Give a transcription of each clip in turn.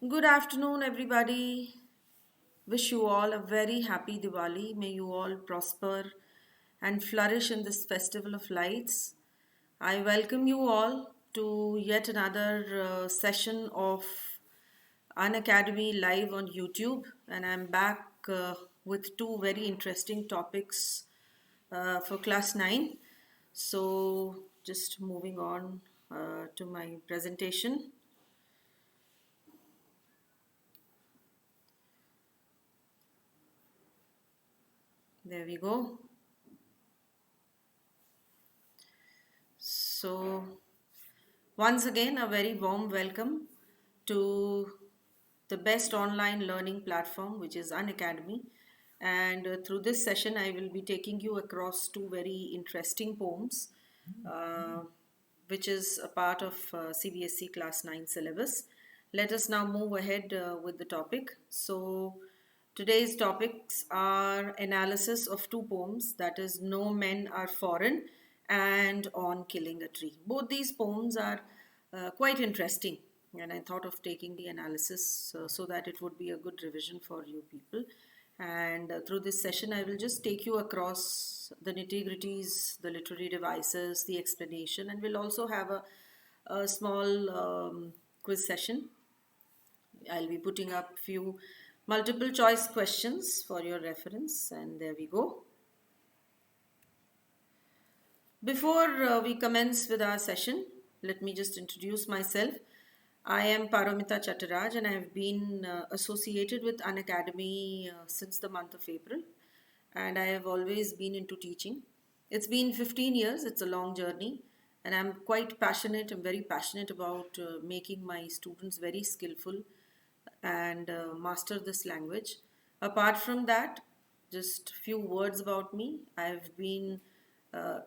Good afternoon, everybody. Wish you all a very happy Diwali. May you all prosper and flourish in this festival of lights. I welcome you all to yet another session of Unacademy live on YouTube, and I'm back with two very interesting topics for class 9. So, just moving on to my presentation. There we go. So, once again, a very warm welcome to the best online learning platform, which is Unacademy. And through this session, I will be taking you across two very interesting poems, uh, which is a part of CBSE Class 9 syllabus. Let us now move ahead with the topic. So, today's topics are analysis of two poems, that is No Men Are Foreign and On Killing a Tree. Both these poems are quite interesting, and I thought of taking the analysis so that it would be a good revision for you people. And through this session, I will just take you across the nitty-gritties, the literary devices, the explanation, and we'll also have a small quiz session. I'll be putting up few multiple choice questions for your reference, and there we go. Before we commence with our session, let me just introduce myself. I am Paramita Chattaraj and I have been associated with Unacademy since the month of April, and I have always been into teaching. It's been 15 years, it's a long journey, and I'm quite passionate. I'm very passionate about making my students very skillful and master this language. Apart from that, just few words about me. I've been uh,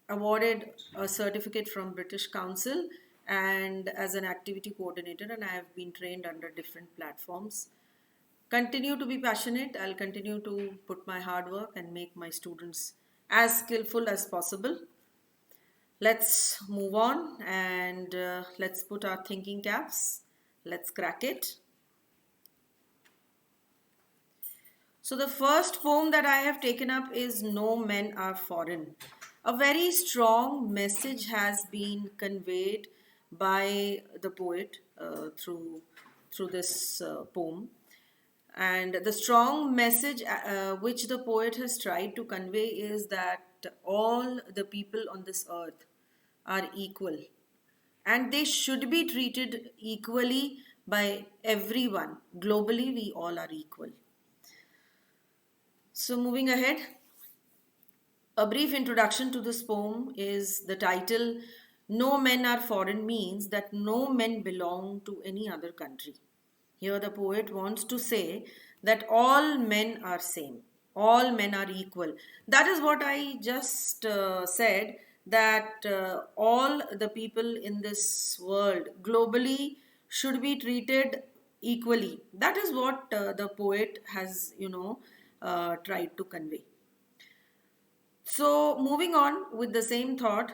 awarded a certificate from British Council and as an activity coordinator, and I have been trained under different platforms. Continue to be passionate. I'll continue to put my hard work and make my students as skillful as possible. Let's move on and let's put our thinking caps. Let's crack it. So, the first poem that I have taken up is No Men Are Foreign. A very strong message has been conveyed by the poet through this poem. And the strong message which the poet has tried to convey is that all the people on this earth are equal and they should be treated equally by everyone. Globally, we all are equal. So, moving ahead, a brief introduction to this poem is the title No Men Are Foreign means that no men belong to any other country. Here, the poet wants to say that all men are same, all men are equal. That is what I just said, that all the people in this world globally should be treated equally. That is what the poet has, tried to convey. So, moving on with the same thought,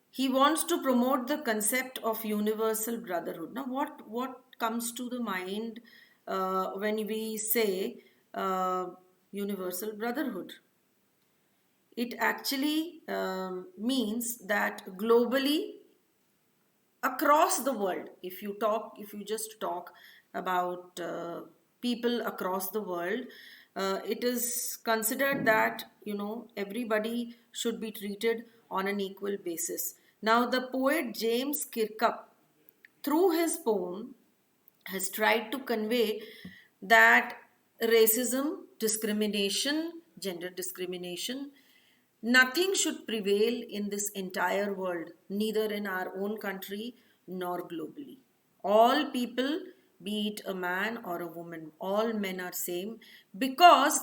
he wants to promote the concept of universal brotherhood. Now, what comes to the mind when we say universal brotherhood? It actually means that globally, across the world, if you just talk about people across the world, it is considered that everybody should be treated on an equal basis. Now the poet James Kirkup, through his poem, has tried to convey that racism, discrimination, gender discrimination, nothing should prevail in this entire world, neither in our own country nor globally. All people, be it a man or a woman, all men are same, because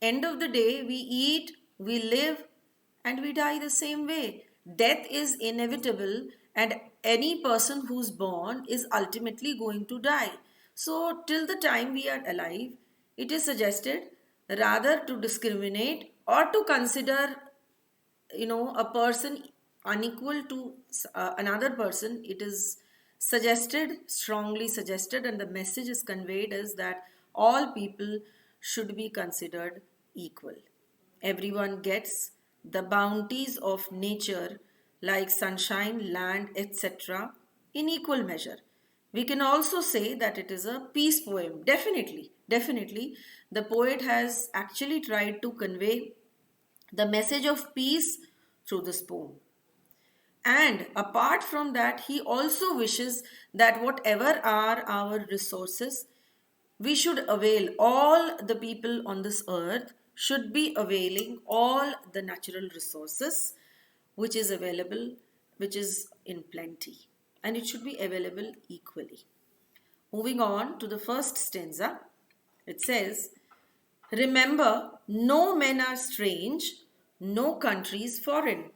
end of the day we eat, we live, and we die the same way. Death is inevitable, and any person who's born is ultimately going to die. So, till the time we are alive, it is suggested rather to discriminate or to consider a person unequal to another person. It is strongly suggested, and the message is conveyed is that all people should be considered equal. Everyone gets the bounties of nature like sunshine, land, etc. in equal measure. We can also say that it is a peace poem. Definitely, definitely. The poet has actually tried to convey the message of peace through this poem. And apart from that, he also wishes that whatever are our resources, we should avail. All the people on this earth should be availing all the natural resources which is available, which is in plenty, and it should be available equally. Moving on to the first stanza, it says, remember, no men are strange, no countries foreign.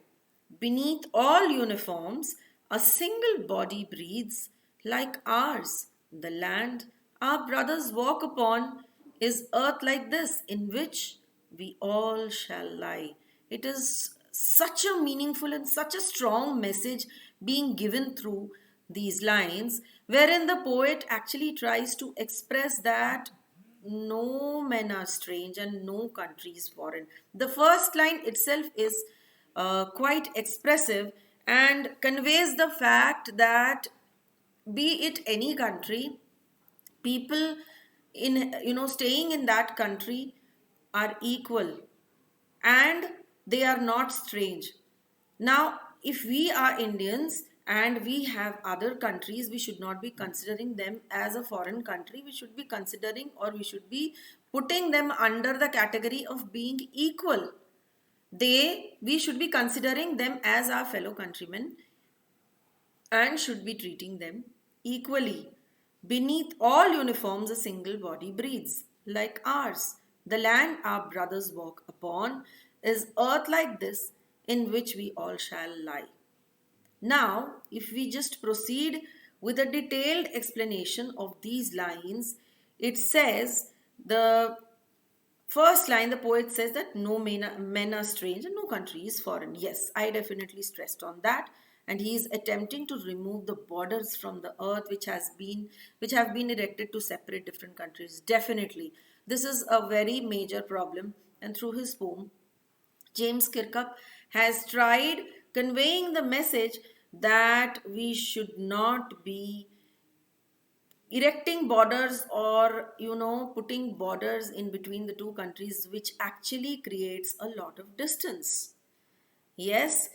Beneath all uniforms, a single body breathes like ours. The land our brothers walk upon is earth like this, in which we all shall lie. It is such a meaningful and such a strong message being given through these lines, wherein the poet actually tries to express that no men are strange and no country is foreign. The first line itself is quite expressive and conveys the fact that be it any country, people in staying in that country are equal and they are not strange. Now, if we are Indians and we have other countries, we should not be considering them as a foreign country. We should be considering, or we should be putting them under the category of being equal. We should be considering them as our fellow countrymen and should be treating them equally. Beneath all uniforms, a single body breathes, like ours. The land our brothers walk upon is earth like this, in which we all shall lie. Now, if we just proceed with a detailed explanation of these lines, it says the first line, the poet says that no men are strange and no country is foreign. Yes, I definitely stressed on that. And he is attempting to remove the borders from the earth which have been erected to separate different countries. Definitely. This is a very major problem. And through his poem, James Kirkup has tried conveying the message that we should not be erecting borders or putting borders in between the two countries, which actually creates a lot of distance. Yes,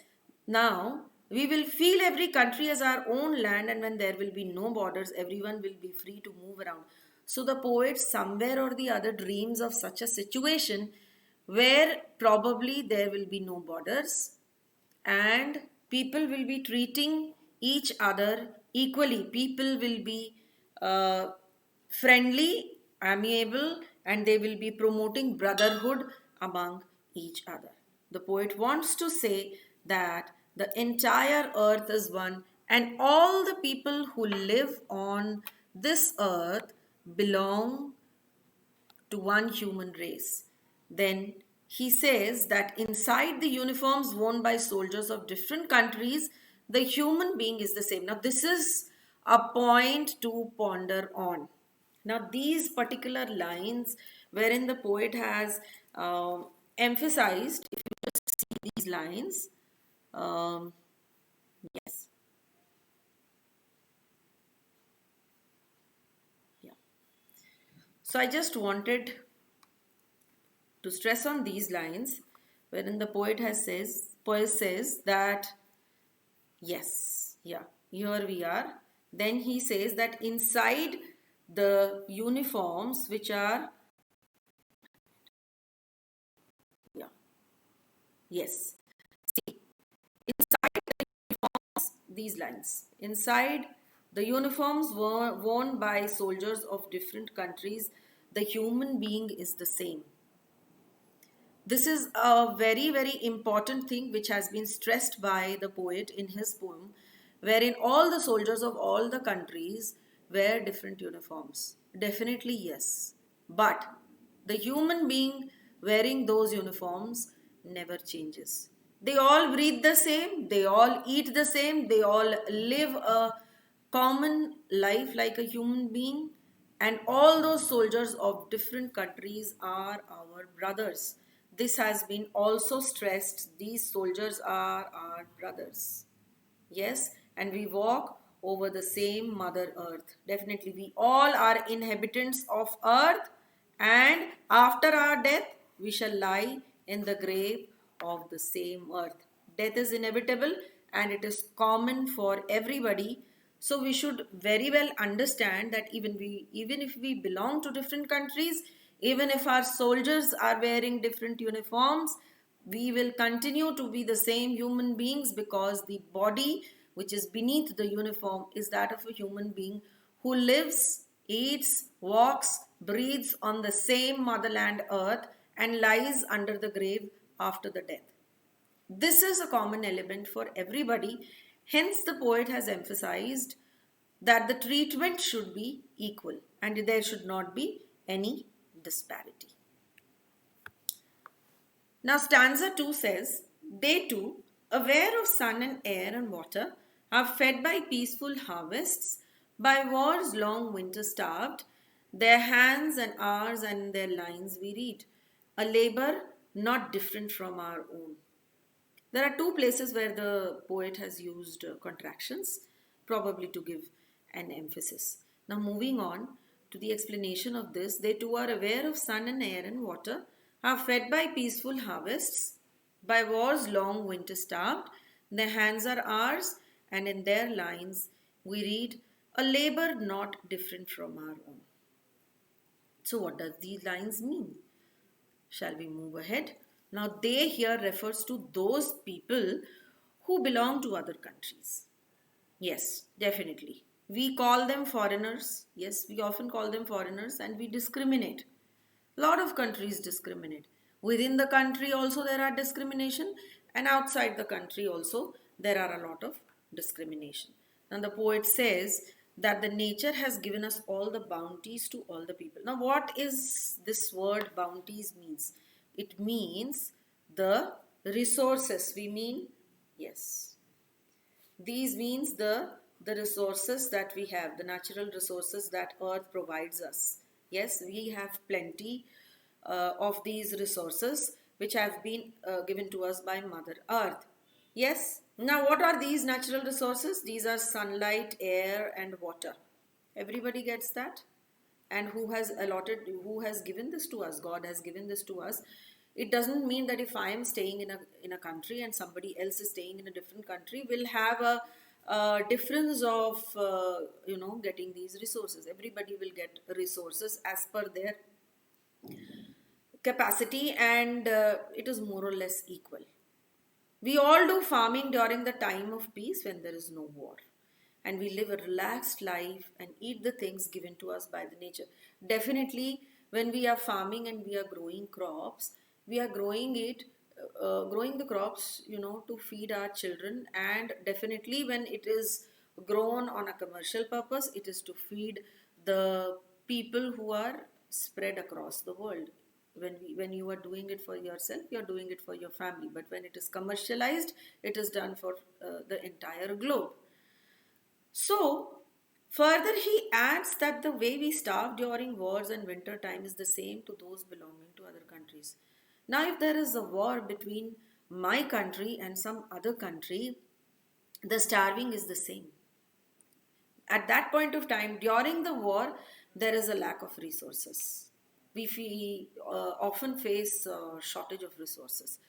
now we will feel every country as our own land, and when there will be no borders, everyone will be free to move around. So the poet somewhere or the other dreams of such a situation where probably there will be no borders and people will be treating each other equally. People will be uh, friendly, amiable, and they will be promoting brotherhood among each other. The poet wants to say that the entire earth is one, and all the people who live on this earth belong to one human race. Then he says that inside the uniforms worn by soldiers of different countries, the human being is the same. Now, this is a point to ponder on. Now, these particular lines, wherein the poet has emphasized, if you just see these lines, um, yes, yeah. So I just wanted to stress on these lines, wherein the poet says that yes, yeah, here we are. Then he says that inside the uniforms, which are, yeah, yes, see, inside these lines, inside the uniforms worn by soldiers of different countries, the human being is the same. This is a very, very important thing which has been stressed by the poet in his poem, wherein all the soldiers of all the countries wear different uniforms. Definitely, yes. But the human being wearing those uniforms never changes. They all breathe the same, they all eat the same, they all live a common life like a human being, and all those soldiers of different countries are our brothers. This has been also stressed. These soldiers are our brothers. Yes, and we walk over the same Mother Earth. Definitely, we all are inhabitants of Earth, and after our death, we shall lie in the grave of the same earth. Death is inevitable and it is common for everybody. So we should very well understand that even if we belong to different countries, even if our soldiers are wearing different uniforms, we will continue to be the same human beings, because the body which is beneath the uniform is that of a human being who lives, eats, walks, breathes on the same motherland earth and lies under the grave after the death. This is a common element for everybody. Hence, the poet has emphasized that the treatment should be equal and there should not be any disparity. Now, stanza 2 says, they too, aware of sun and air and water, are fed by peaceful harvests, by war's long winter starved. Their hands and ours and their lines we read, a labor not different from our own. There are two places where the poet has used contractions, probably to give an emphasis. Now, moving on to the explanation of this, they too are aware of sun and air and water, are fed by peaceful harvests, by war's long winter starved. Their hands are ours, and in their lines we read, a labor not different from our own. So, what does these lines mean? Shall we move ahead? Now, they here refers to those people who belong to other countries. Yes, definitely. We call them foreigners. Yes, we often call them foreigners and we discriminate. A lot of countries discriminate. Within the country also there are discrimination, and outside the country also there are a lot of discrimination. And the poet says that the nature has given us all the bounties to all the people. Now, what is this word bounties means? It means the resources. We mean, yes, these means the resources that we have, the natural resources that earth provides us. Yes, we have plenty of these resources which have been given to us by Mother Earth. Yes. Now, what are these natural resources? These are sunlight, air, and water. Everybody gets that? And who has allotted, who has given this to us? God has given this to us. It doesn't mean that if I am staying in a country and somebody else is staying in a different country, will have a difference of getting these resources. Everybody will get resources as per their capacity, and it is more or less equal. We all do farming during the time of peace when there is no war. And we live a relaxed life and eat the things given to us by the nature. Definitely, when we are farming and we are growing crops, we are growing the crops, to feed our children. And definitely, when it is grown on a commercial purpose, it is to feed the people who are spread across the world. When you are doing it for yourself, you are doing it for your family, but when it is commercialized, it is done for the entire globe. So further he adds that the way we starve during wars and winter time is the same to those belonging to other countries. Now, if there is a war between my country and some other country, the starving is the same. At that point of time, during the war, there is a lack of resources. We often face shortage of resources.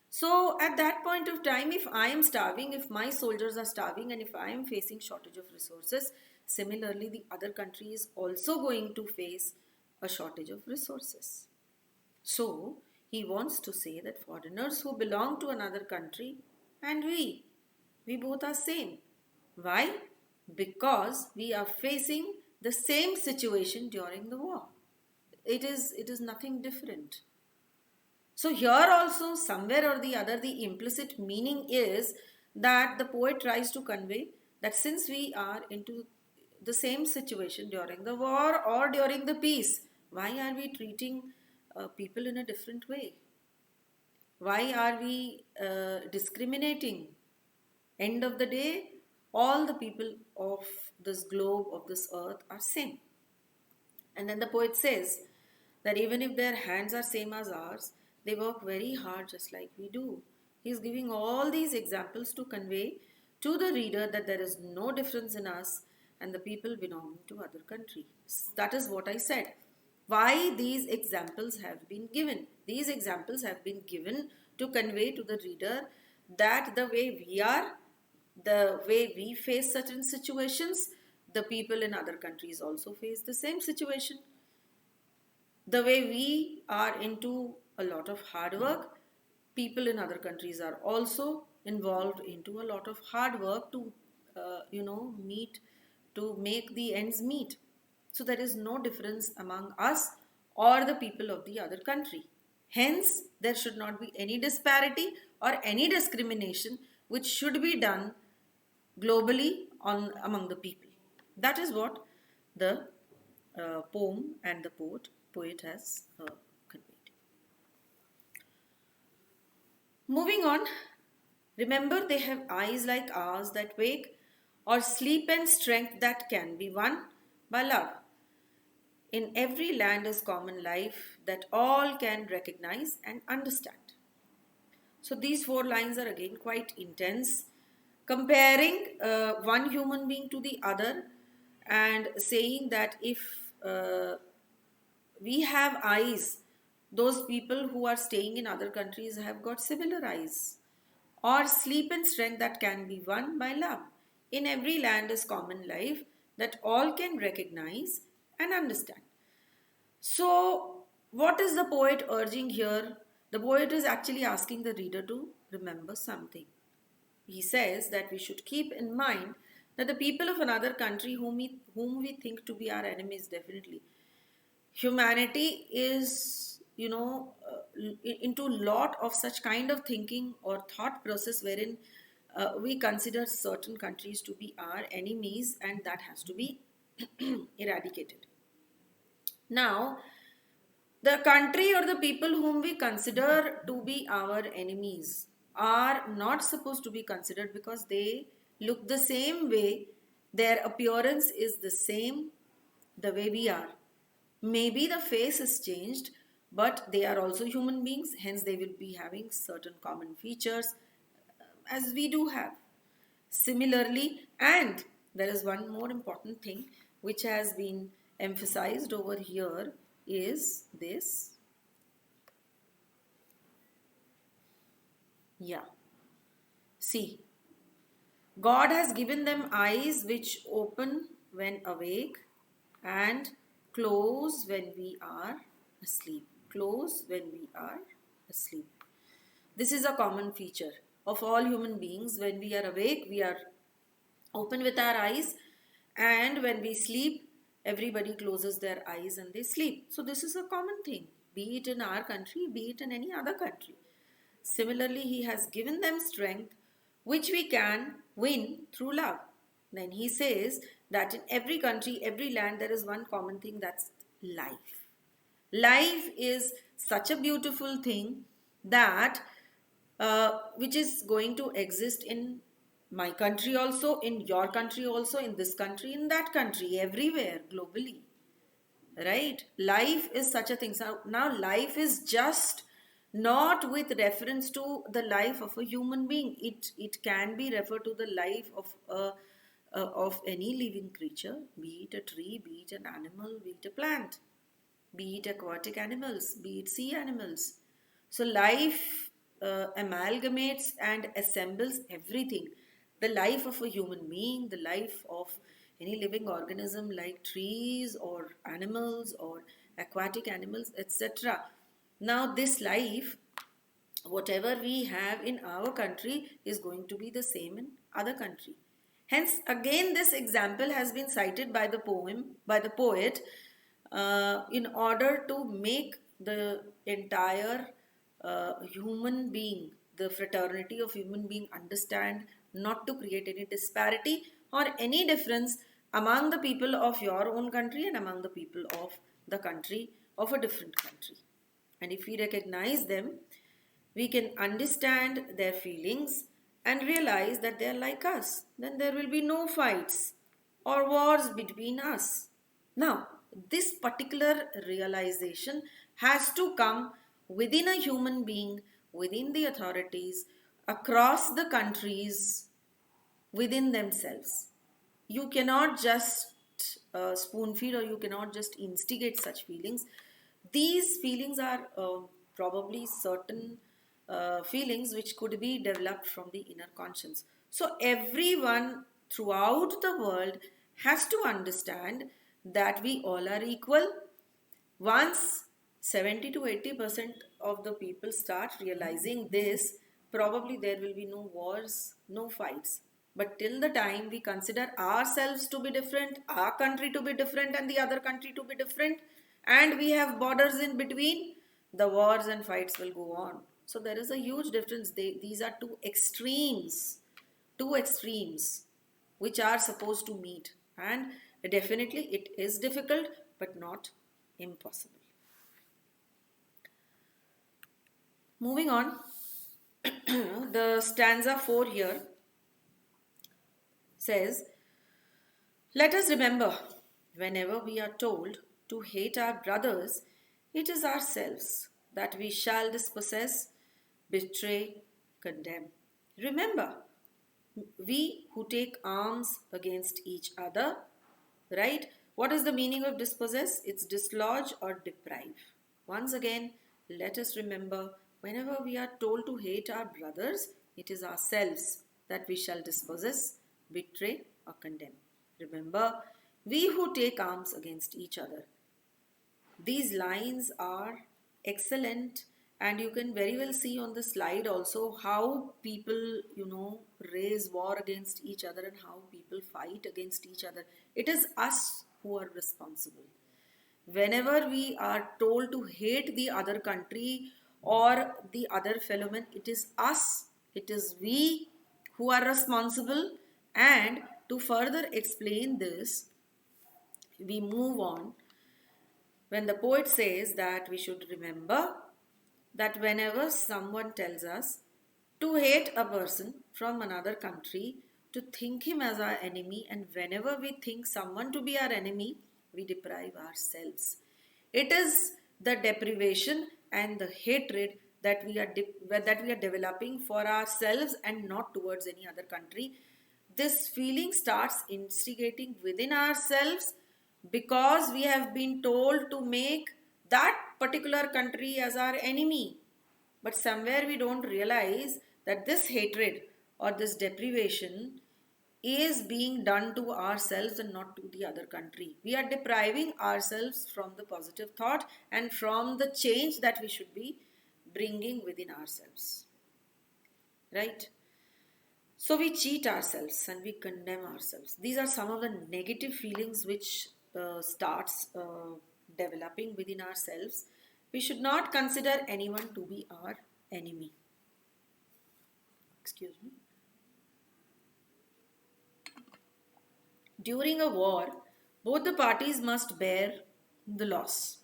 So at that point of time, if I am starving, if my soldiers are starving, and if I am facing shortage of resources, similarly the other country is also going to face a shortage of resources. So he wants to say that foreigners who belong to another country and we both are same. Why? Because we are facing the same situation during the war. It is nothing different. So here also, somewhere or the other, the implicit meaning is that the poet tries to convey that since we are into the same situation during the war or during the peace, why are we treating people in a different way? Why are we discriminating? End of the day, all the people of this globe, of this earth, are same. And then the poet says that even if their hands are same as ours, they work very hard just like we do. He's giving all these examples to convey to the reader that there is no difference in us and the people belonging to other countries. That is what I said. Why these examples have been given? These examples have been given to convey to the reader that the way we are, the way we face certain situations, the people in other countries also face the same situation. The way we are into a lot of hard work, people in other countries are also involved into a lot of hard work to, meet, to make the ends meet. So there is no difference among us or the people of the other country. Hence, there should not be any disparity or any discrimination which should be done globally on among the people. That is what the poem and the poet has conveyed. Moving on, remember they have eyes like ours that wake, or sleep and strength that can be won by love. In every land is common life that all can recognize and understand. So these four lines are again quite intense, comparing one human being to the other and saying that if we have eyes, those people who are staying in other countries have got similar eyes. Or sleep and strength that can be won by love. In every land is common life that all can recognize and understand. So, what is the poet urging here? The poet is actually asking the reader to remember something. He says that we should keep in mind that the people of another country whom we think to be our enemies, definitely, humanity is, into lot of such kind of thinking or thought process wherein we consider certain countries to be our enemies, and that has to be eradicated. Now, the country or the people whom we consider to be our enemies are not supposed to be considered because they look the same way, their appearance is the same, the way we are. Maybe the face is changed, but they are also human beings, hence, they will be having certain common features as we do have. Similarly, and there is one more important thing which has been emphasized over here is this. Yeah. See, God has given them eyes which open when awake and close when we are asleep. Close when we are asleep. This is a common feature of all human beings. When we are awake, we are open with our eyes, and when we sleep, everybody closes their eyes and they sleep. So, this is a common thing, be it in our country, be it in any other country. Similarly, He has given them strength which we can win through love. Then He says that in every country, every land, there is one common thing, that's life. Life is such a beautiful thing that which is going to exist in my country also, in your country also, in this country, in that country, everywhere, globally. Right? Life is such a thing. So now life is just not with reference to the life of a human being. It can be referred to the life of any living creature, be it a tree, be it an animal, be it a plant, be it aquatic animals, be it sea animals. So life amalgamates and assembles everything. The life of a human being, the life of any living organism like trees or animals or aquatic animals, etc. Now, this life, whatever we have in our country, is going to be the same in other country. Hence, again, this example has been cited by the poet, in order to make the entire human being, the fraternity of human being, understand, not to create any disparity or any difference among the people of your own country and among the people of the country of a different country. And if we recognize them, we can understand their feelings and realize that they are like us. Then there will be no fights. or wars between us. Now, this particular realization has to come within a human being, within the authorities, across the countries, within themselves. You cannot just spoon feed, or you cannot just instigate such feelings. These feelings are probably certain feelings which could be developed from the inner conscience. So, everyone throughout the world has to understand that we all are equal. Once 70 to 80% of the people start realizing this, probably there will be no wars, no fights. But till the time we consider ourselves to be different, our country to be different, and the other country to be different, and we have borders in between, the wars and fights will go on. So there is a huge difference. These are two extremes which are supposed to meet. And definitely it is difficult, but not impossible. Moving on, the stanza 4 here says, let us remember, whenever we are told to hate our brothers, it is ourselves that we shall dispossess, betray, condemn. Remember, we who take arms against each other, right? What is the meaning of dispossess? It's dislodge or deprive. Once again, let us remember, whenever we are told to hate our brothers, it is ourselves that we shall dispossess, betray, or condemn. Remember, we who take arms against each other. These lines are excellent, and you can very well see on the slide also how people, raise war against each other and how people fight against each other. It is us who are responsible. Whenever we are told to hate the other country or the other fellow man, it is us, it is we who are responsible. And to further explain this, we move on when the poet says that we should remember that whenever someone tells us to hate a person from another country, to think him as our enemy, and whenever we think someone to be our enemy, we deprive ourselves. It is the deprivation and the hatred that we are developing for ourselves and not towards any other country. This feeling starts instigating within ourselves because we have been told to make that particular country as our enemy. But somewhere we don't realize that this hatred or this deprivation is being done to ourselves and not to the other country. We are depriving ourselves from the positive thought and from the change that we should be bringing within ourselves. Right? So we cheat ourselves and we condemn ourselves. These are some of the negative feelings which starts developing within ourselves. We should not consider anyone to be our enemy. Excuse me. During a war, both the parties must bear the loss.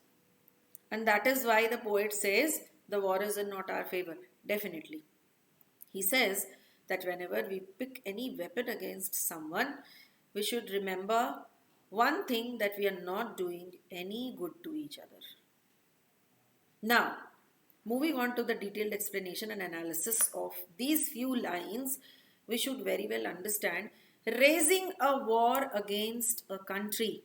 And that is why the poet says the war is in not our favor. Definitely. He says that whenever we pick any weapon against someone, we should remember one thing, that we are not doing any good to each other. Now, moving on to the detailed explanation and analysis of these few lines, we should very well understand raising a war against a country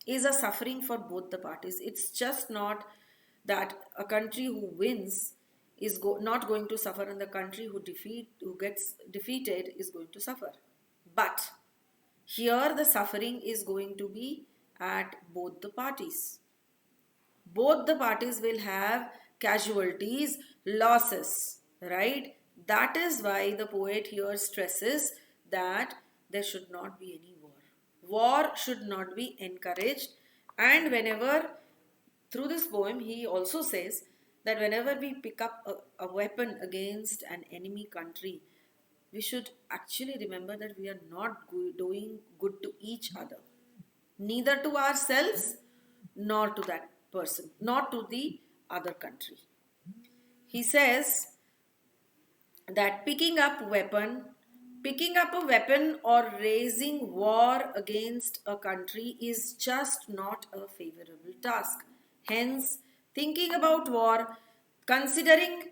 is a suffering for both the parties. It's just not that a country who wins is not going to suffer and the country who gets defeated is going to suffer. But here the suffering is going to be at both the parties. Both the parties will have casualties, losses, right? That is why the poet here stresses that there should not be any war. War should not be encouraged. And whenever, through this poem, he also says that whenever we pick up a weapon against an enemy country, we should actually remember that we are not doing good to each other, neither to ourselves nor to that person, nor to the other country. He says that Picking up a weapon or raising war against a country is just not a favorable task. Hence, thinking about war, considering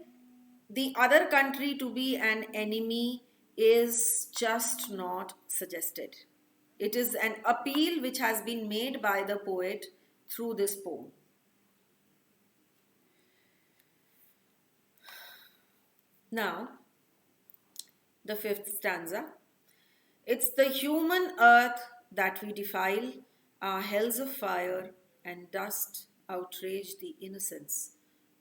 the other country to be an enemy, is just not suggested. It is an appeal which has been made by the poet through this poem. Now, the fifth stanza. It's the human earth that we defile, our hells of fire and dust outrage the innocence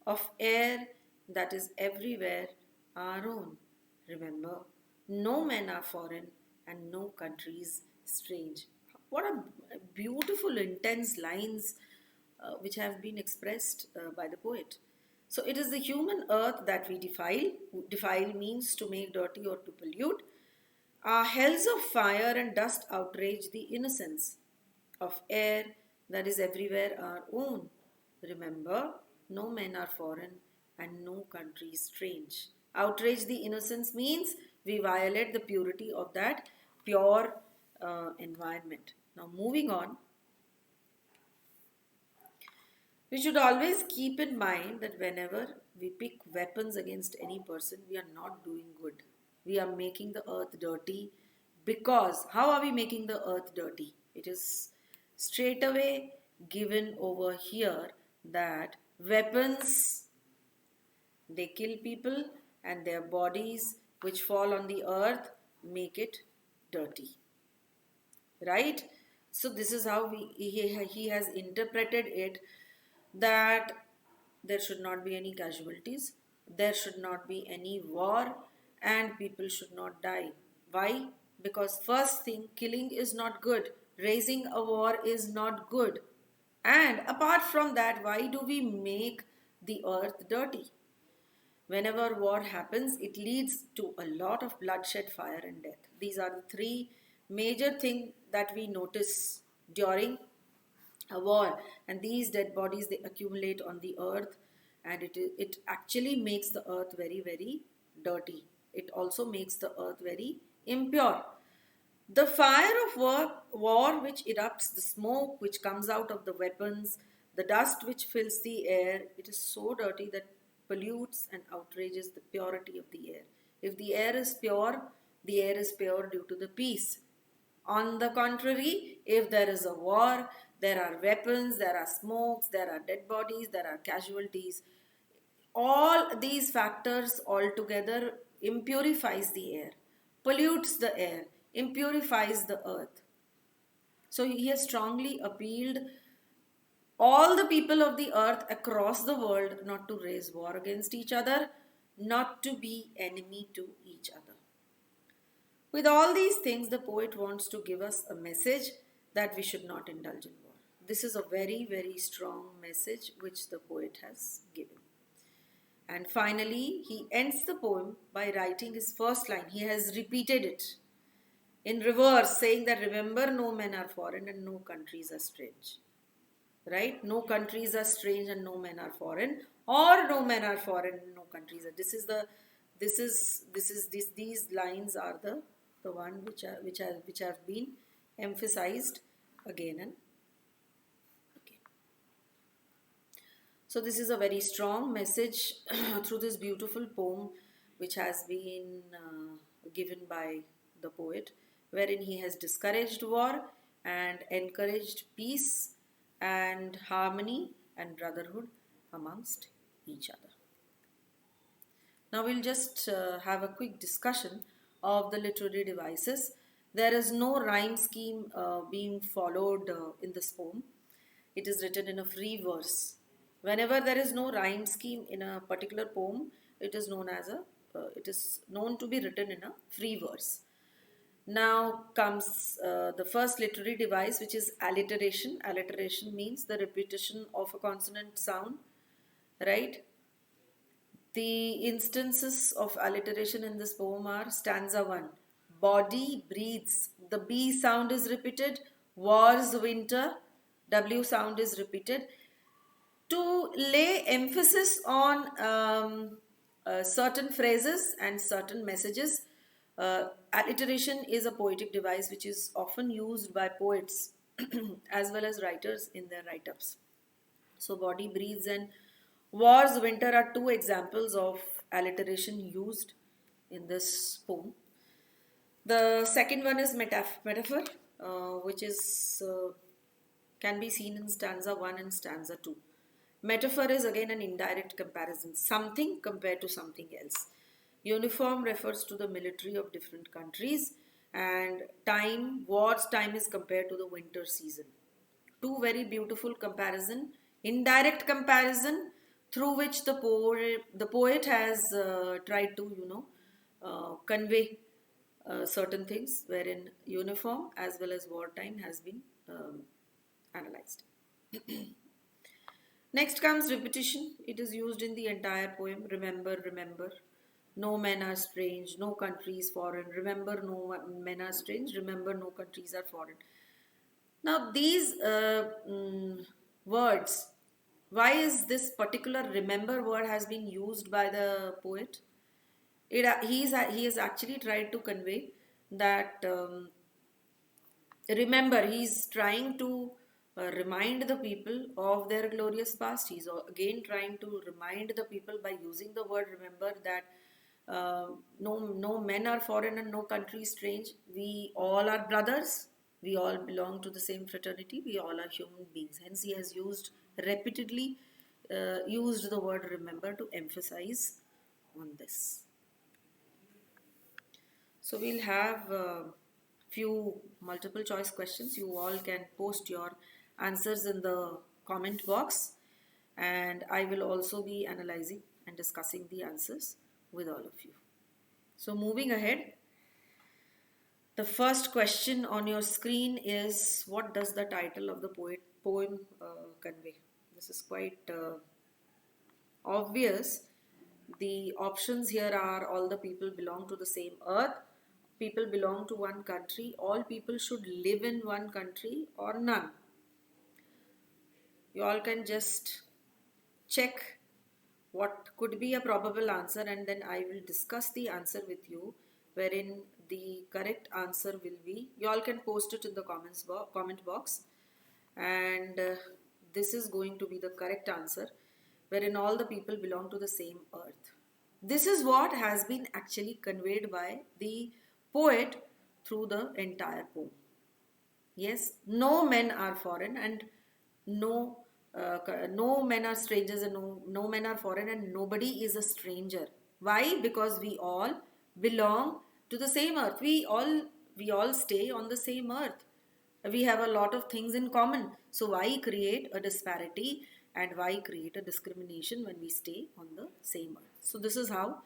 of air that is everywhere our own. Remember, no men are foreign and no countries strange. What a beautiful, intense lines which have been expressed by the poet. So it is the human earth that we defile. Defile means to make dirty or to pollute. Our hells of fire and dust outrage the innocence of air that is everywhere our own. Remember, no men are foreign and no country is strange. Outrage the innocence means we violate the purity of that pure environment. Now, moving on, we should always keep in mind that whenever we pick weapons against any person, we are not doing good. We are making the earth dirty because how are we making the earth dirty? It is straight away given over here that weapons they kill people and their bodies which fall on the earth make it dirty, right? So this is how he has interpreted it, that there should not be any casualties, there should not be any war, and people should not die. Why? Because first thing, killing is not good, raising a war is not good, and apart from that, why do we make the earth dirty? Whenever war happens, it leads to a lot of bloodshed, fire, and death. These are the three major things that we notice during a war, and these dead bodies they accumulate on the earth, and it actually makes the earth very very dirty. It also makes the earth very impure. The fire of war which erupts, the smoke which comes out of the weapons, the dust which fills the air, it is so dirty that pollutes and outrages the purity of the air. If the air is pure, the air is pure due to the peace. On the contrary, if there is a war, there are weapons, there are smokes, there are dead bodies, there are casualties. All these factors altogether impurifies the air, pollutes the air, impurifies the earth. So he has strongly appealed all the people of the earth across the world not to raise war against each other, not to be enemy to each other. With all these things, the poet wants to give us a message that we should not indulge in war. This is a very, very strong message which the poet has given. And finally, he ends the poem by writing his first line. He has repeated it in reverse, saying that remember, no men are foreign and no countries are strange. Right? No countries are strange and no men are foreign, or no men are foreign and no countries are. These lines are the one which have been emphasized again and again. So this is a very strong message through this beautiful poem which has been given by the poet, wherein he has discouraged war and encouraged peace and harmony and brotherhood amongst each other. Now we'll just have a quick discussion of the literary devices. There is no rhyme scheme being followed in this poem. It is written in a free verse. Whenever there is no rhyme scheme in a particular poem, it is known to be written in a free verse. Now comes the first literary device, which is alliteration. Alliteration means the repetition of a consonant sound, right? The instances of alliteration in this poem are stanza 1. Body breathes. The B sound is repeated. War's winter. W sound is repeated. To lay emphasis on certain phrases and certain messages, Alliteration is a poetic device which is often used by poets as well as writers in their write ups. So, Body Breathes and War's Winter are two examples of alliteration used in this poem. The second one is metaphor, which is can be seen in stanza 1 and stanza 2. Metaphor is again an indirect comparison, something compared to something else. Uniform refers to the military of different countries, and war's time is compared to the winter season. Two very beautiful comparison, indirect comparison, through which the poet has tried to convey certain things, wherein uniform as well as wartime has been analyzed. Next comes repetition. It is used in the entire poem. Remember, remember. No men are strange, no countries foreign. Remember, no men are strange. Remember, no countries are foreign. Now, these words, why is this particular remember word has been used by the poet? He has actually tried to convey that remember, he's trying to remind the people of their glorious past. He's again trying to remind the people by using the word remember that no men are foreign and no country is strange. We all are brothers. We all belong to the same fraternity. We all are human beings. Hence, he has repeatedly used the word remember to emphasize on this. So we'll have few multiple choice questions. You all can post your answers in the comment box, and I will also be analyzing and discussing the answers with all of you. So moving ahead, the first question on your screen is, what does the title of the poem convey? This is quite obvious. The options here are: all the people belong to the same earth, people belong to one country, all people should live in one country, or none. You all can just check what could be a probable answer, and then I will discuss the answer with you, wherein the correct answer will be, you all can post it in the comment box, and this is going to be the correct answer, wherein all the people belong to the same earth. This is what has been actually conveyed by the poet through the entire poem. Yes, no men are foreign, and no no men are strangers, and no men are foreign, and nobody is a stranger. Why? Because we all belong to the same earth. We all stay on the same earth. We have a lot of things in common. So why create a disparity and why create a discrimination when we stay on the same earth? So this is how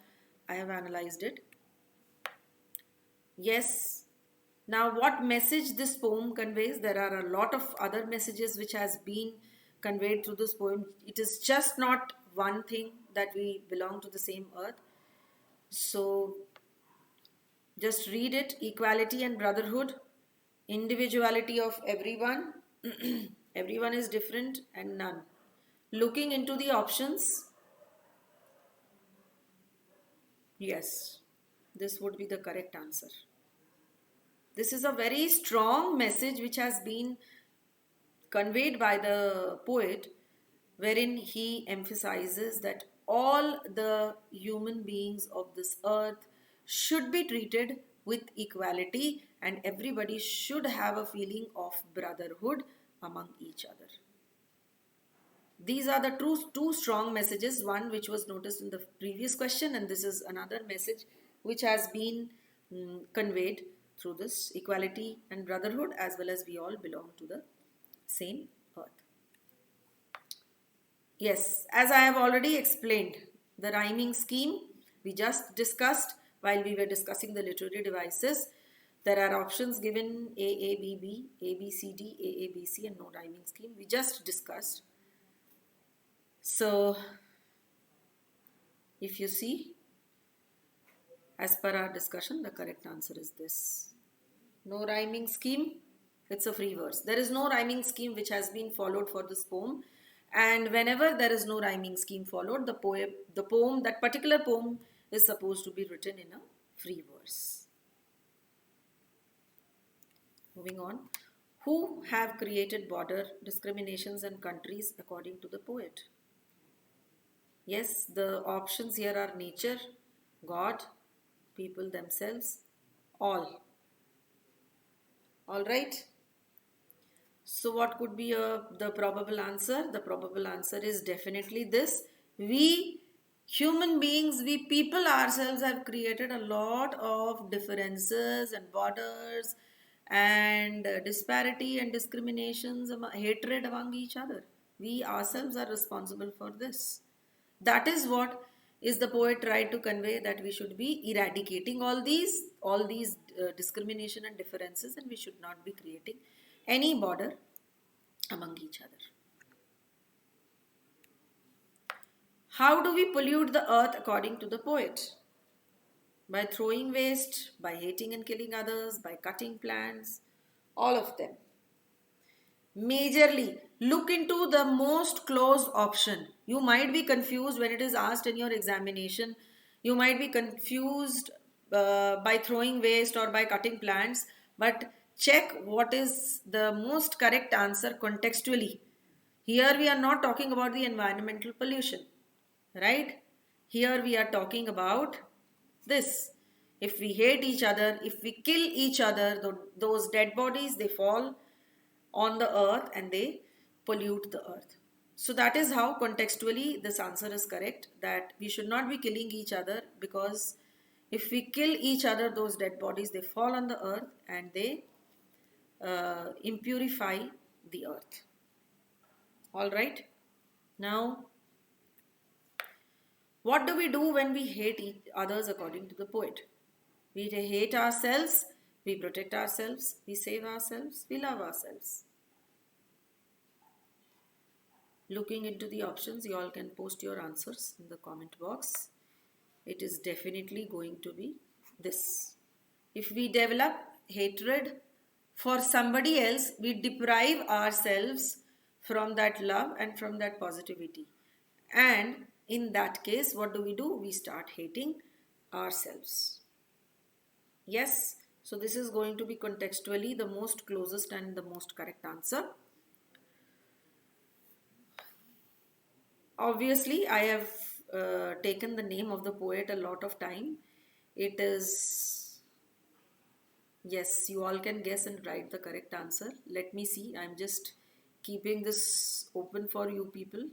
I have analyzed it. Yes. Now, what message this poem conveys? There are a lot of other messages which has been conveyed through this poem. It is just not one thing that we belong to the same earth. So, just read it. Equality and brotherhood, individuality of everyone. Everyone is different and none. Looking into the options, yes, this would be the correct answer. This is a very strong message which has been conveyed by the poet, wherein he emphasizes that all the human beings of this earth should be treated with equality, and everybody should have a feeling of brotherhood among each other. These are the two strong messages, one which was noticed in the previous question, and this is another message which has been conveyed through this equality and brotherhood, as well as we all belong to the same earth. Yes, as I have already explained, the rhyming scheme we just discussed while we were discussing the literary devices. There are options given: A, A, B, B, A, B, C, D, A, A, B, C, and no rhyming scheme. We just discussed. So, if you see, as per our discussion, the correct answer is this. No rhyming scheme, it's a free verse. There is no rhyming scheme which has been followed for this poem. And whenever there is no rhyming scheme followed, that particular poem is supposed to be written in a free verse. Moving on. Who have created border discriminations and countries according to the poet? Yes, the options here are nature, God, people themselves, all. All right. So, what could be the probable answer? The probable answer is definitely this. We human beings, we people ourselves have created a lot of differences and borders and disparity and discriminations, hatred among each other. We ourselves are responsible for this. That is what is the poet tried to convey, that we should be eradicating all these discrimination and differences, and we should not be creating any border among each other. How do we pollute the earth according to the poet? By throwing waste, by hating and killing others, by cutting plants, all of them. Majorly, look into the most closed option. You might be confused when it is asked in your examination. You might be confused by throwing waste or by cutting plants, but check what is the most correct answer contextually. Here we are not talking about the environmental pollution, right? Here we are talking about this. If we hate each other, if we kill each other, those dead bodies, they fall on the earth and they pollute the earth. So that is how contextually this answer is correct, that we should not be killing each other, because if we kill each other, those dead bodies, they fall on the earth and they impurify the earth. All right. Now, what do we do when we hate others according to the poet? We hate ourselves, we protect ourselves, we save ourselves, we love ourselves. Looking into the options, you all can post your answers in the comment box. It is definitely going to be this. If we develop hatred for somebody else, we deprive ourselves from that love and from that positivity. And in that case, what do? We start hating ourselves. Yes, so this is going to be contextually the most closest and the most correct answer. Obviously, I have taken the name of the poet a lot of time. It is, yes, you all can guess and write the correct answer. Let me see. I'm just keeping this open for you people.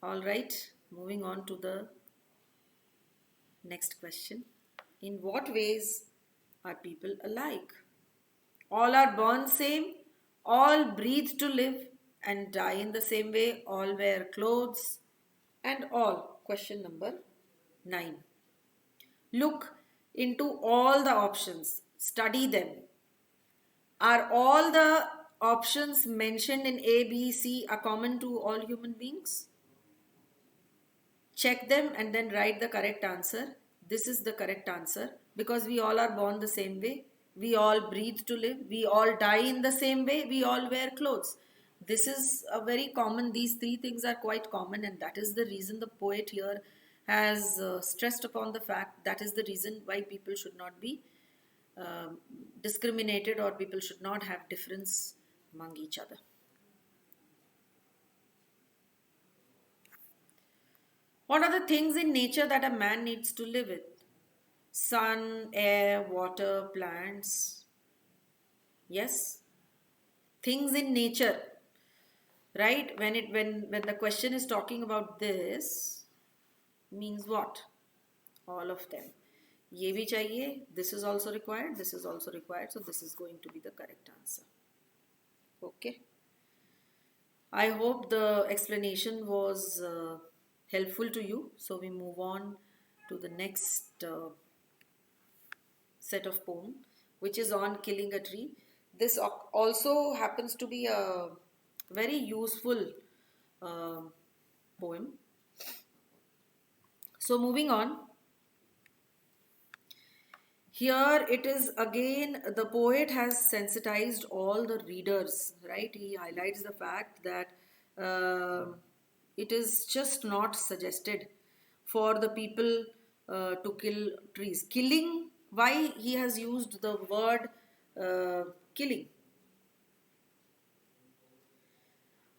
All right, moving on to the next question. In what ways are people alike? All are born same, all breathe to live and die in the same way, all wear clothes, and all. Question number 9. Look into all the options, study them. Are all the options mentioned in A, B, C are common to all human beings? Check them and then write the correct answer. This is the correct answer, because we all are born the same way. We all breathe to live. We all die in the same way. We all wear clothes. This is a very common, these three things are quite common, and that is the reason the poet here has stressed upon the fact, that is the reason why people should not be discriminated, or people should not have difference among each other. What are the things in nature that a man needs to live with? Sun, air, water, plants. Yes, things in nature, right? When the question is talking about this, means what? All of them. ये भी चाहिए. This is also required. This is also required. So this is going to be the correct answer. Okay. I hope the explanation was helpful to you. So we move on to the next set of poem, which is on killing a tree. This also happens to be a very useful uh, poem. So moving on, here it is again, the poet has sensitized all the readers, right? He highlights the fact that it is just not suggested for the people to kill trees. Killing, why he has used the word killing.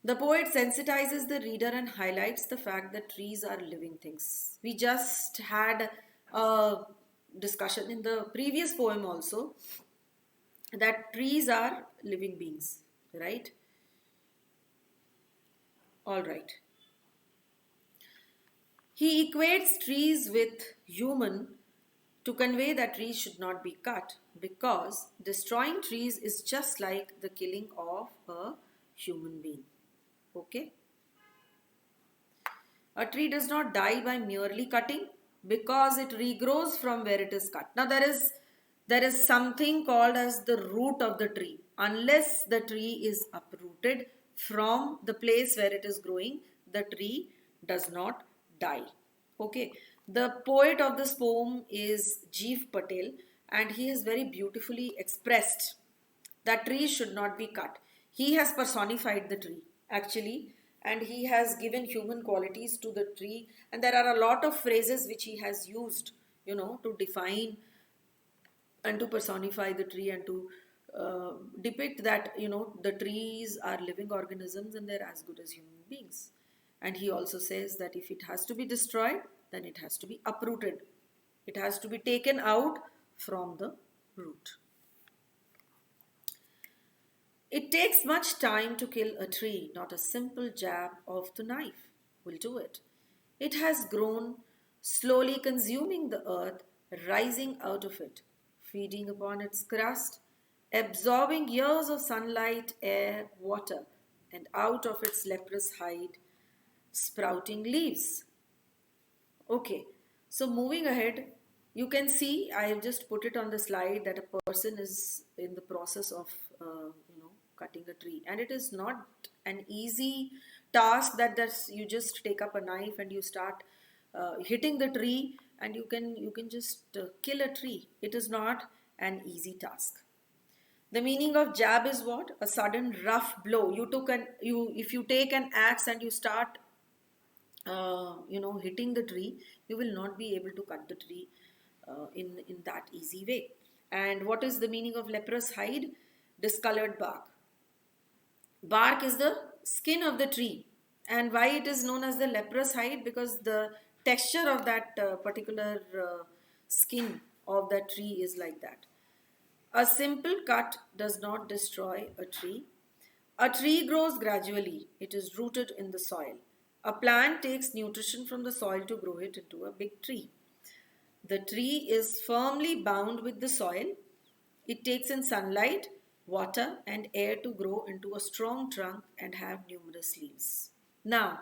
The poet sensitizes the reader and highlights the fact that trees are living things. We just had a discussion in the previous poem also that trees are living beings, right? All right. He equates trees with human to convey that trees should not be cut because destroying trees is just like the killing of a human being. Okay? A tree does not die by merely cutting because it regrows from where it is cut. Now there is something called as the root of the tree. Unless the tree is uprooted from the place where it is growing, the tree does not die. Okay. The poet of this poem is Jeev Patel, and he has very beautifully expressed that trees should not be cut. He has personified the tree actually, and he has given human qualities to the tree. And there are a lot of phrases which he has used, to define and to personify the tree and to depict that, the trees are living organisms and they're as good as human beings. And he also says that if it has to be destroyed, then it has to be uprooted. It has to be taken out from the root. It takes much time to kill a tree, not a simple jab of the knife will do it. It has grown, slowly consuming the earth, rising out of it, feeding upon its crust, absorbing years of sunlight, air, water, and out of its leprous hide, sprouting leaves. Okay, so moving ahead, you can see I have just put it on the slide that a person is in the process of, cutting a tree, and it is not an easy task that you just take up a knife and you start hitting the tree and you can just kill a tree. It is not an easy task. The meaning of jab is what? A sudden rough blow. If you take an axe and you start hitting the tree, you will not be able to cut the tree in that easy way. And what is the meaning of leprous hide? Discolored bark. Bark is the skin of the tree. And why it is known as the leprous hide? Because the texture of that particular skin of that tree is like that. A simple cut does not destroy a tree. A tree grows gradually. It is rooted in the soil. A plant takes nutrition from the soil to grow it into a big tree. The tree is firmly bound with the soil. It takes in sunlight, water, and air to grow into a strong trunk and have numerous leaves. Now,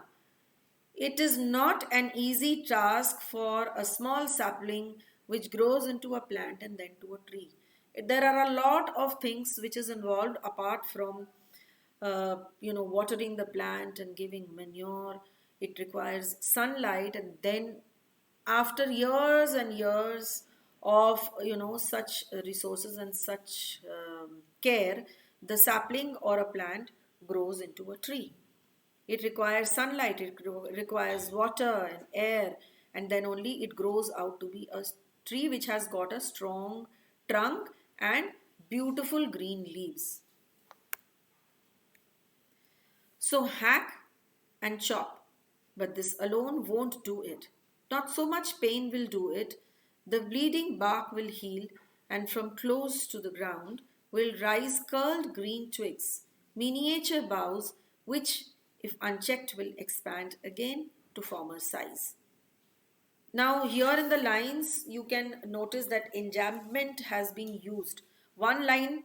it is not an easy task for a small sapling which grows into a plant and then to a tree. There are a lot of things which is involved apart from watering the plant and giving manure. It requires sunlight, and then after years and years of such resources and such care, the sapling or a plant grows into a tree. It requires sunlight, it requires water and air, and then only it grows out to be a tree which has got a strong trunk and beautiful green leaves. So hack and chop, but this alone won't do it. Not so much pain will do it. The bleeding bark will heal, and from close to the ground will rise curled green twigs, miniature boughs, which, if unchecked, will expand again to former size. Now, here in the lines, you can notice that enjambment has been used. One line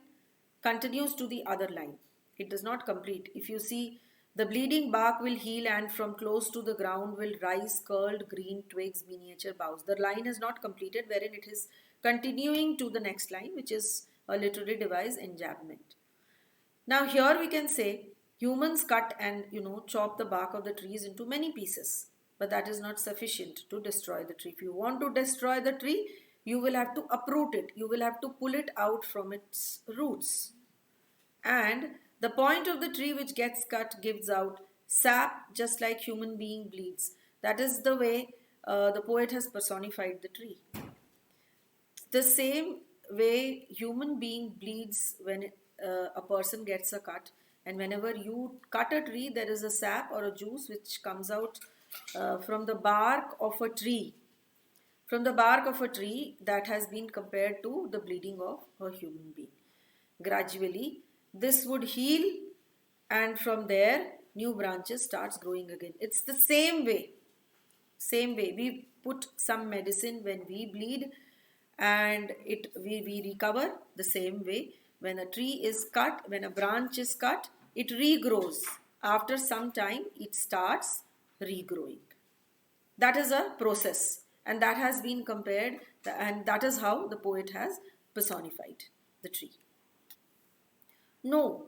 continues to the other line. It does not complete. If you see, the bleeding bark will heal and from close to the ground will rise curled green twigs, miniature boughs. The line is not completed, wherein it is continuing to the next line, which is a literary device, enjambment. Now here we can say humans cut and chop the bark of the trees into many pieces, but that is not sufficient to destroy the tree. If you want to destroy the tree, you will have to uproot it. You will have to pull it out from its roots. And the point of the tree which gets cut gives out sap just like human being bleeds. That is the way the poet has personified the tree. The same way human being bleeds when a person gets a cut, and whenever you cut a tree, there is a sap or a juice which comes out from the bark of a tree, from the bark of a tree, that has been compared to the bleeding of a human being. Gradually, this would heal, and from there, new branches starts growing again. It's the same way. Same way. We put some medicine when we bleed, and we recover the same way. When a tree is cut, when a branch is cut, it regrows. After some time, it starts regrowing. That is a process, and that has been compared, and that is how the poet has personified the tree. No,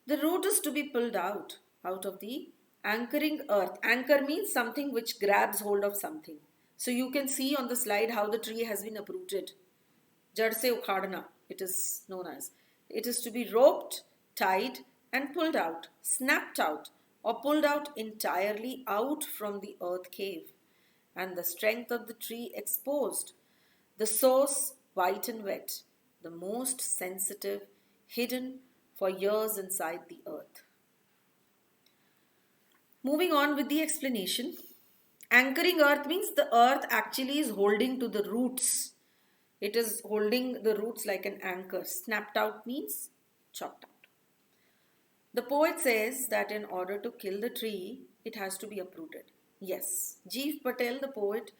the root is to be pulled out of the anchoring earth. Anchor means something which grabs hold of something. So you can see on the slide how the tree has been uprooted. Jad se ukhadna, it is known as. It is to be roped, tied, and pulled out, snapped out, or pulled out entirely out from the earth cave, and the strength of the tree exposed, the source white and wet, the most sensitive, hidden for years inside the earth. Moving on with the explanation. Anchoring earth means the earth actually is holding to the roots. It is holding the roots like an anchor. Snapped out means chopped out. The poet says that in order to kill the tree, it has to be uprooted. Yes, Jeev Patel, the poet,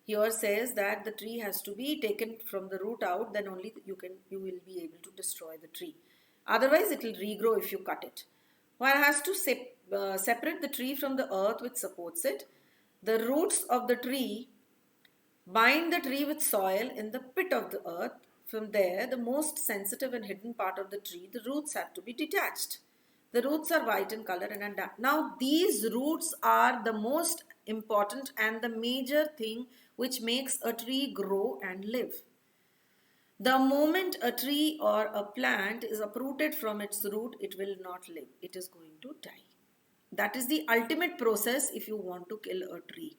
here says that the tree has to be taken from the root out, then only you will be able to destroy the tree. Otherwise, it will regrow if you cut it. One has to separate the tree from the earth which supports it. The roots of the tree bind the tree with soil in the pit of the earth. From there, the most sensitive and hidden part of the tree, the roots have to be detached. The roots are white in color and damp. Now, these roots are the most important and the major thing which makes a tree grow and live. The moment a tree or a plant is uprooted from its root, it will not live. It is going to die. That is the ultimate process if you want to kill a tree.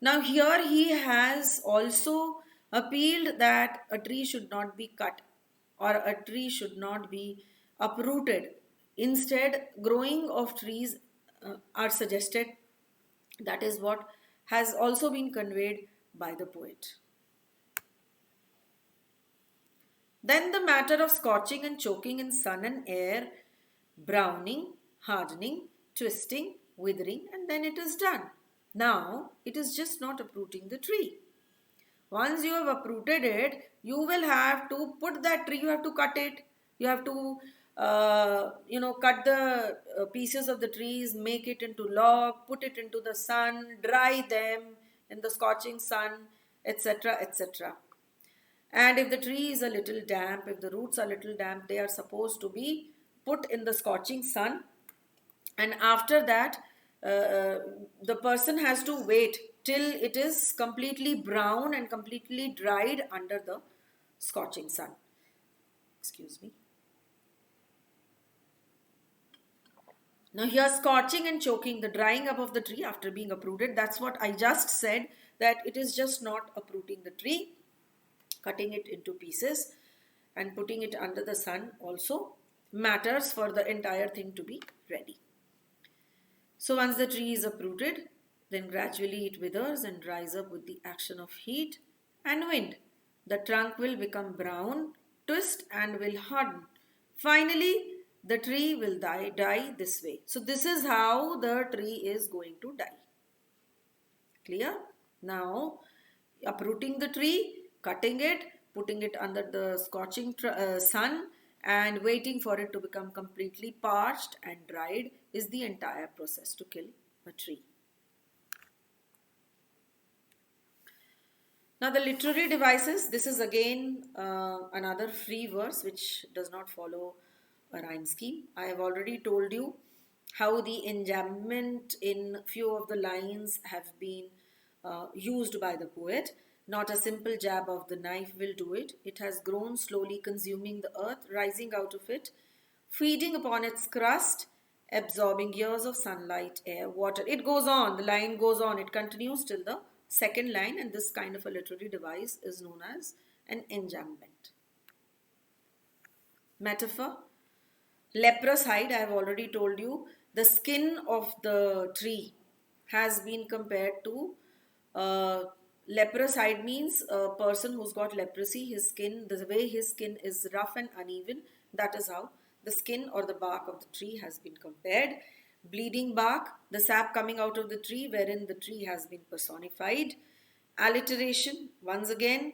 Now here he has also appealed that a tree should not be cut or a tree should not be uprooted. Instead, growing of trees are suggested. That is what has also been conveyed by the poet. Then the matter of scorching and choking in sun and air, browning, hardening, twisting, withering, and then it is done. Now, it is just not uprooting the tree. Once you have uprooted it, you will have to put that tree, you have to cut it. You have to, cut the pieces of the trees, make it into log, put it into the sun, dry them in the scorching sun, etc., etc. And if the tree is a little damp, if the roots are a little damp, they are supposed to be put in the scorching sun. And after that, the person has to wait till it is completely brown and completely dried under the scorching sun. Excuse me. Now here, scorching and choking, the drying up of the tree after being uprooted, that's what I just said, that it is just not uprooting the tree, cutting it into pieces and putting it under the sun also matters for the entire thing to be ready. So once the tree is uprooted, then gradually it withers and dries up with the action of heat and wind. The trunk will become brown, twist and will harden. Finally, the tree will die this way. So this is how the tree is going to die. Clear? Now, uprooting the tree, cutting it, putting it under the scorching sun and waiting for it to become completely parched and dried is the entire process to kill a tree. Now the literary devices, this is again another free verse which does not follow a rhyme scheme. I have already told you how the enjambment in few of the lines have been used by the poet. Not a simple jab of the knife will do it. It has grown slowly, consuming the earth, rising out of it, feeding upon its crust, absorbing years of sunlight, air, water. It goes on, the line goes on, it continues till the second line, and this kind of a literary device is known as and enjambment. Metaphor. Leprous hide, I have already told you. The skin of the tree has been compared to leprous hide means a person who's got leprosy, his skin, the way his skin is rough and uneven, that is how the skin or the bark of the tree has been compared. Bleeding bark, the sap coming out of the tree wherein the tree has been personified. Alliteration, once again,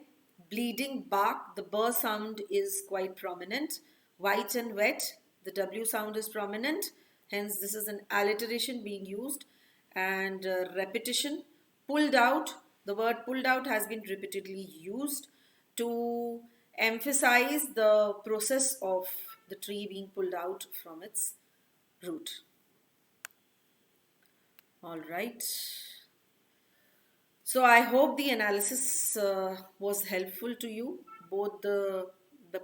bleeding bark, the b sound is quite prominent. White and wet, the w sound is prominent. Hence, this is an alliteration being used. And repetition, pulled out, the word pulled out has been repeatedly used to emphasize the process of the tree being pulled out from its root. All right. So I hope the analysis was helpful to you, both the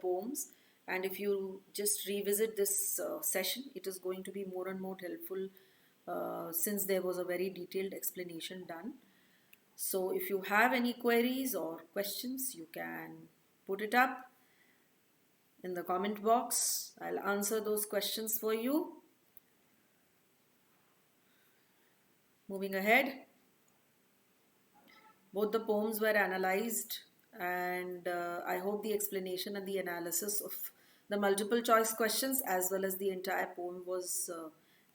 poems, and if you just revisit this session, it is going to be more and more helpful since there was a very detailed explanation done. So if you have any queries or questions, you can put it up in the comment box. I'll answer those questions for you. Moving ahead. Both the poems were analyzed, and I hope the explanation and the analysis of the multiple choice questions as well as the entire poem was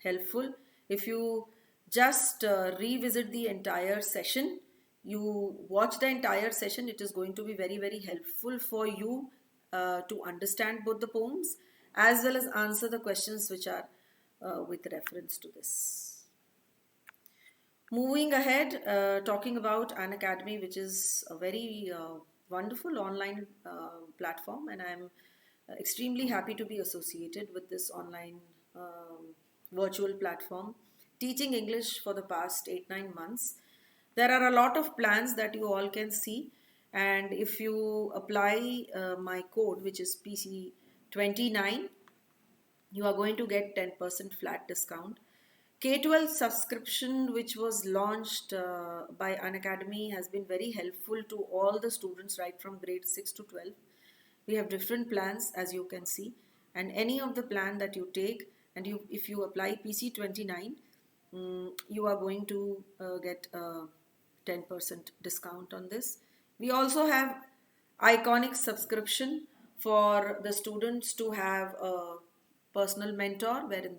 helpful. If you just revisit the entire session, you watch the entire session, it is going to be very, very helpful for you to understand both the poems as well as answer the questions which are with reference to this. Moving ahead, talking about Unacademy, which is a very wonderful online platform, and I'm extremely happy to be associated with this online virtual platform, teaching English for the past 8-9 months. There are a lot of plans that you all can see, and if you apply my code, which is PC29, you are going to get 10% flat discount. K-12 subscription, which was launched by Unacademy, has been very helpful to all the students right from grade 6 to 12. We have different plans, as you can see, and any of the plan that you take, and if you apply PC29, you are going to get a 10% discount on this. We also have Iconic subscription for the students to have a personal mentor, wherein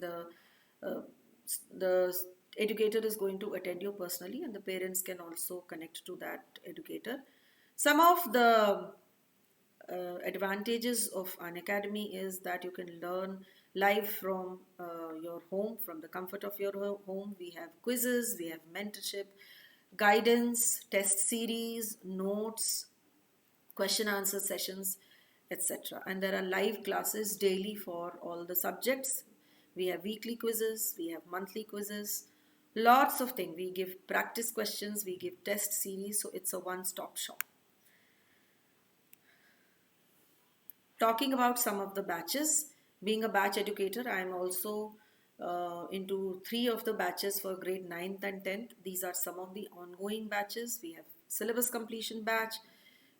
the educator is going to attend you personally, and the parents can also connect to that educator. Some of the advantages of Unacademy is that you can learn live from your home, from the comfort of your home. We have quizzes, we have mentorship, guidance, test series, notes, question answer sessions, etc. And there are live classes daily for all the subjects. We have weekly quizzes, we have monthly quizzes, lots of things. We give practice questions, we give test series, so it's a one-stop shop. Talking about some of the batches, being a batch educator, I am also into 3 of the batches for grade 9th and 10th. These are some of the ongoing batches. We have syllabus completion batch,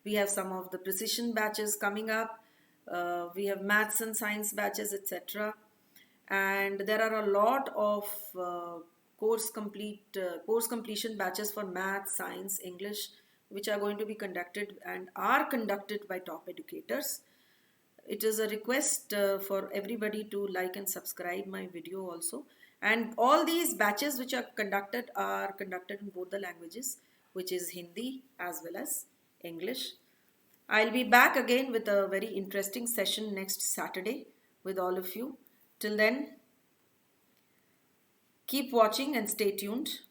we have some of the precision batches coming up, we have maths and science batches, etc. And there are a lot of course completion batches for math, science, English, which are going to be conducted and are conducted by top educators. It is a request for everybody to like and subscribe my video also. And all these batches which are conducted in both the languages, which is Hindi as well as English. I'll be back again with a very interesting session next Saturday with all of you. Till then, keep watching and stay tuned.